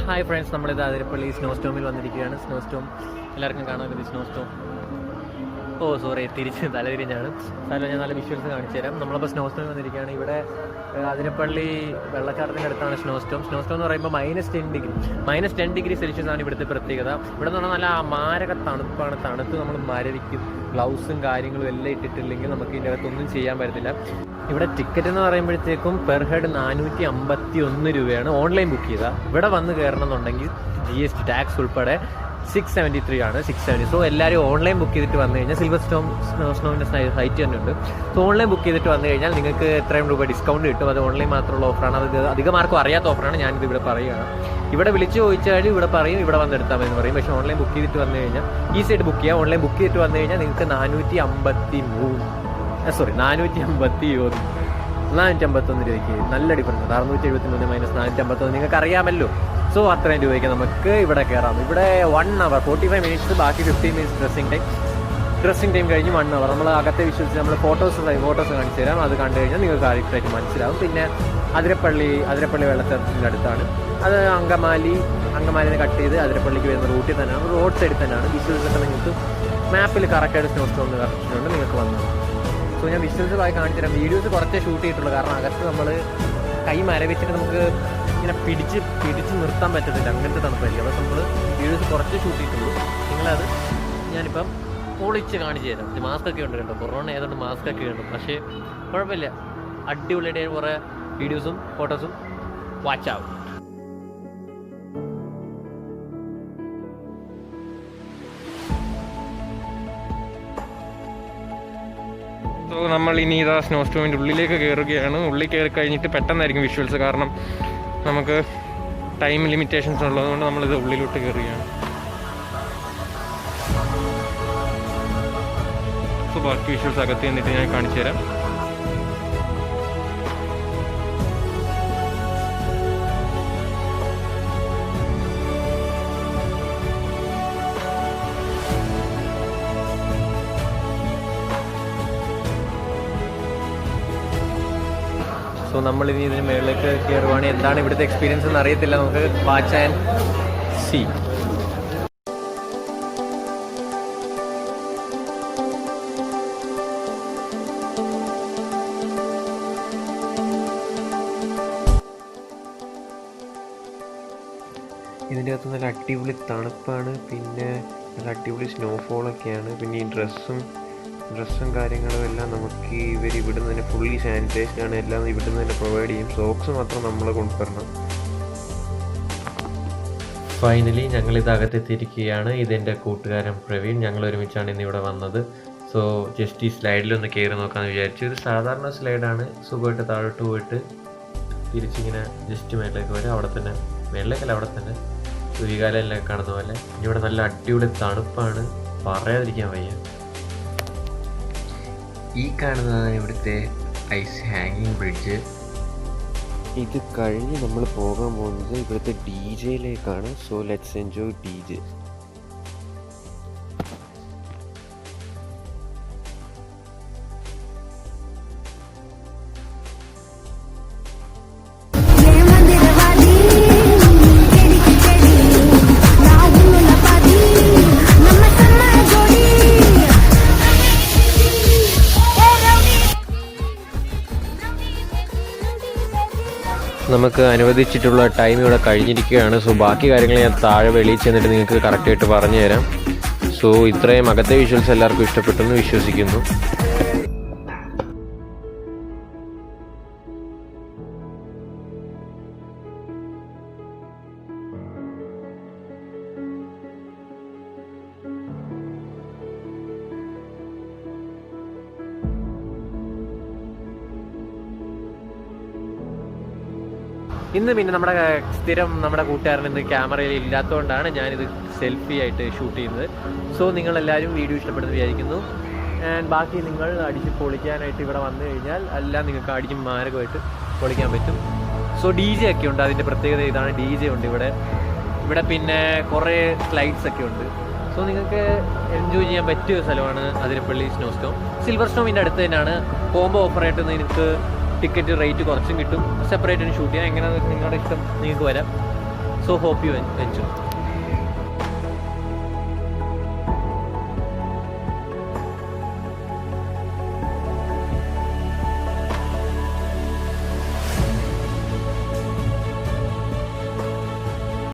Hi friends, നമ്മളിത് അതിരപ്പള്ളി സ്നോസ്റ്റോമിൽ വന്നിരിക്കുകയാണ്. സ്നോസ്റ്റോം എല്ലാവർക്കും കാണാമല്ലോ. സ്നോസ്റ്റോം തിരിച്ച് തലതിരിഞ്ഞാണ്. സ്ഥലം ഞാൻ നല്ല വിഷ്വൽസ് കാണിച്ചു തരാം. നമ്മളിപ്പോൾ സ്നോസ്റ്റോമിൽ വന്നിരിക്കുകയാണ്. ഇവിടെ അതിരപ്പള്ളി വെള്ളച്ചാട്ടത്തിൻ്റെ അടുത്താണ് സ്നോസ്റ്റോം. സ്നോസ്റ്റോം എന്ന് പറയുമ്പോൾ -10 ഡിഗ്രി സെൽഷ്യസ് ആണ് ഇവിടുത്തെ പ്രത്യേകത. ഇവിടെ നിന്ന് പറഞ്ഞാൽ നല്ല മാരക തണുപ്പാണ്. തണുത്ത് നമ്മൾ മരവിക്കും. ഗ്ലൗസും കാര്യങ്ങളും എല്ലാം ഇട്ടിട്ടില്ലെങ്കിൽ നമുക്ക് ഇതിൻ്റെ അകത്തൊന്നും ചെയ്യാൻ പറ്റത്തില്ല. ഇവിടെ ടിക്കറ്റ് എന്ന് പറയുമ്പോഴത്തേക്കും പെർ ഹെഡ് 451 രൂപയാണ് ഓൺലൈൻ ബുക്ക് ചെയ്താൽ. ഇവിടെ വന്ന് കയറണം എന്നുണ്ടെങ്കിൽ GST ടാക്സ് ഉൾപ്പെടെ 673 ആണ്. 670. സോ എല്ലാവരും ഓൺലൈൻ ബുക്ക് ചെയ്തിട്ട് വന്നു കഴിഞ്ഞാൽ സിൽവർ സ്നോവിൻ്റെ സൈറ്റ് തന്നെ ഉണ്ട്. സോ ഓൺലൈൻ ബുക്ക് ചെയ്തിട്ട് വന്നു കഴിഞ്ഞാൽ നിങ്ങൾക്ക് എത്രയും രൂപ ഡിസ്കൗണ്ട് കിട്ടും. അത് ഓൺലൈൻ മാത്രമുള്ള ഓഫറാണ്. അത് അധികം ആർക്കും അറിയാത്ത ഓഫറാണ്. ഞാനിത് ഇവിടെ പറയുകയാണ്. ഇവിടെ വിളിച്ച് ചോദിച്ചാൽ ഇവിടെ പറയും ഇവിടെ വന്നെടുത്താൽ മതി എന്ന് പറയും. പക്ഷേ ഓൺലൈൻ ബുക്ക് ചെയ്തിട്ട് വന്നു കഴിഞ്ഞാൽ ഈ സൈഡ് ബുക്ക് ചെയ്യാം. ഓൺലൈൻ ബുക്ക് ചെയ്തിട്ട് വന്നു കഴിഞ്ഞാൽ നിങ്ങൾക്ക് 451 രൂപയ്ക്ക് നല്ല ഡിഫറൻസ്. 673 - 451 നിങ്ങൾക്ക് അറിയാമല്ലോ. സോ അത്രയും രൂപയ്ക്ക് നമുക്ക് ഇവിടെ കയറാം. ഇവിടെ 1 hour 45 മിനിറ്റ്സ്, ബാക്കി 15 മിനിറ്റ്സ് ഡ്രസ്സിംഗ് ടൈം കഴിഞ്ഞ് 1 hour നമ്മൾ അകത്തെ വിശ്വസിച്ച് നമ്മൾ ഫോട്ടോസ് കാണിച്ചു തരാം. അത് കണ്ടു കഴിഞ്ഞാൽ നിങ്ങൾക്ക് കറക്റ്റായിട്ട് മനസ്സിലാവും. പിന്നെ അതിരപ്പള്ളി വെള്ളച്ചാട്ടത്തിൻ്റെ അടുത്താണ്. അത് അങ്കമാലിനെ കട്ട് ചെയ്ത് അതിരപ്പള്ളിക്ക് വരുന്ന റൂട്ടിൽ തന്നെയാണ്. റോഡ് സൈഡിൽ തന്നെയാണ്. വിഷ്വൽസൊക്കെ നിങ്ങൾക്ക് മാപ്പിൽ കറക്റ്റായിട്ട് സ്നോസ്റ്റോം കറക്റ്റുണ്ട്. നിങ്ങൾക്ക് വന്നത്. സോ ഞാൻ വിഷ്വൽസ് കാണിച്ചു തരാം. വീഡിയോസ് കുറച്ചേ ഷൂട്ട് ചെയ്തിട്ടുള്ളൂ. കാരണം അകത്ത് നമ്മൾ കൈ മരവിച്ചിട്ട് നമുക്ക് ഇങ്ങനെ പിടിച്ച് നിർത്താൻ പറ്റത്തില്ല. അങ്ങനത്തെ തണുപ്പായിരിക്കും. അപ്പോൾ നമ്മൾ വീഡിയോസ് കുറച്ച് ഷൂട്ട് ചെയ്തിട്ടുള്ളൂ. നിങ്ങളത് ഞാനിപ്പം പൊളിച്ച് കാണിച്ചു തരാം. മാസ്ക് ഒക്കെ ഉണ്ട് കേട്ടോ. കൊറോണ ആയതുകൊണ്ട് മാസ്ക് ഒക്കെ ഉണ്ട്. പക്ഷേ കുഴപ്പമില്ല. അടിപൊളിയായിട്ട് കുറേ വീഡിയോസും ഫോട്ടോസും വാച്ച് ആവും. സോ നമ്മൾ ഇനി ഇതാ സ്നോസ്റ്റോമിൻ്റെ ഉള്ളിലേക്ക് കയറുകയാണ്. ഉള്ളിൽ കയറി കഴിഞ്ഞിട്ട് പെട്ടെന്നായിരിക്കും വിഷ്വൽസ്. കാരണം നമുക്ക് ടൈം ലിമിറ്റേഷൻസ് ഉള്ളതുകൊണ്ട് നമ്മളിത് ഉള്ളിലോട്ട് കയറുകയാണ്. സോ ബാക്കി വിഷ്വൽസ് അകത്ത് എന്നിട്ട് ഞാൻ കാണിച്ചു തരാം. സോ നമ്മളിനി ഇതിന് മുകളിലേക്ക് കയറുവാണ്. എന്താണ് ഇവിടുത്തെ എക്സ്പീരിയൻസ് എന്ന് അറിയത്തില്ല. നമുക്ക് വാച്ച് ആൻഡ് സീ. ഇതിൻ്റെ അകത്ത് നല്ല അടിപൊളി തണുപ്പാണ്. പിന്നെ നല്ല അടിപൊളി സ്നോഫോളൊക്കെയാണ്. പിന്നെ ഈ ഡ്രസ്സും കാര്യങ്ങളും എല്ലാം നമുക്ക് ഇവിടുന്ന് തന്നെ ഫുള്ളി സാനിറ്റൈസ്ഡാണ്. എല്ലാം ഇവിടുന്ന് തന്നെ പ്രൊവൈഡ് ചെയ്യും. സോക്സ് മാത്രം നമ്മൾ കൊണ്ടുവരണം. ഫൈനലി ഞങ്ങളിത് അകത്തെത്തിയിരിക്കുകയാണ്. ഇതെൻ്റെ കൂട്ടുകാരൻ പ്രവീൺ. ഞങ്ങൾ ഒരുമിച്ചാണ് ഇന്നിവിടെ വന്നത്. സോ ജസ്റ്റ് ഈ സ്ലൈഡിലൊന്ന് കയറി നോക്കാമെന്ന് വിചാരിച്ചു. ഇത് സാധാരണ സ്ലൈഡാണ്. സുഖമായിട്ട് താഴോട്ട് പോയിട്ട് തിരിച്ചിങ്ങനെ ജസ്റ്റ് മേളിലേക്ക് വരും. അവിടെ തന്നെ അവിടെ തന്നെ സൂര്യകാലെല്ലാം കാണുന്ന പോലെ. ഇനി ഇവിടെ നല്ല അടിപൊളി തണുപ്പാണ്. പറയാതിരിക്കാൻ വയ്യ. ഈ കാണുന്നതാണ് ഇവിടുത്തെ ഐസ് ഹാങ്ങിങ് ബ്രിഡ്ജ്. ഇത് കഴിഞ്ഞ് നമ്മൾ പോകാൻ പോകുന്നത് ഇവിടുത്തെ DJയിലേക്കാണ്. So let's enjoy DJ. നമുക്ക് അനുവദിച്ചിട്ടുള്ള ടൈം ഇവിടെ കഴിഞ്ഞിരിക്കുകയാണ്. സോ ബാക്കി കാര്യങ്ങൾ ഞാൻ താഴെ വെളിയിൽ ചെന്നിട്ട് നിങ്ങൾക്ക് കറക്റ്റായിട്ട് പറഞ്ഞു തരാം. സോ ഇത്രയും അകത്തെ വിഷ്വൽസ് എല്ലാവർക്കും ഇഷ്ടപ്പെട്ടെന്ന് വിശ്വസിക്കുന്നു. ഇന്ന് പിന്നെ നമ്മുടെ കൂട്ടുകാരൻ ഇന്ന് ക്യാമറയിൽ ഇല്ലാത്തതുകൊണ്ടാണ് ഞാനിത് സെൽഫി ആയിട്ട് ഷൂട്ട് ചെയ്യുന്നത്. സോ നിങ്ങളെല്ലാവരും വീഡിയോ ഇഷ്ടപ്പെടുന്നു വിചാരിക്കുന്നു. ആൻഡ് ബാക്കി നിങ്ങൾ അടിച്ച് പൊളിക്കാനായിട്ട് ഇവിടെ വന്നു കഴിഞ്ഞാൽ എല്ലാം നിങ്ങൾക്ക് അടിച്ച് മാരകമായിട്ട് പൊളിക്കാൻ പറ്റും. സോ DJ ഒക്കെ ഉണ്ട്. അതിൻ്റെ പ്രത്യേകത ഇതാണ്. DJ ഉണ്ട് ഇവിടെ പിന്നെ കുറേ സ്ലൈഡ്സ് ഒക്കെ ഉണ്ട്. സോ നിങ്ങൾക്ക് എൻജോയ് ചെയ്യാൻ പറ്റിയ സ്ഥലമാണ് അതിരപ്പള്ളി സ്നോസ്റ്റോം. സിൽവർ സ്റ്റോമിൻ്റെ അടുത്ത് തന്നെയാണ്. കോംബോ ഓഫറായിട്ട് നിങ്ങൾക്ക് ടിക്കറ്റ് റേറ്റ് കുറച്ചും കിട്ടും. സെപ്പറേറ്റ് ഷൂട്ട് ചെയ്യാം. എങ്ങനെയാണെന്ന് നിങ്ങളുടെ ഇഷ്ടം, നിങ്ങൾക്ക് വരാം. So hope you enjoy.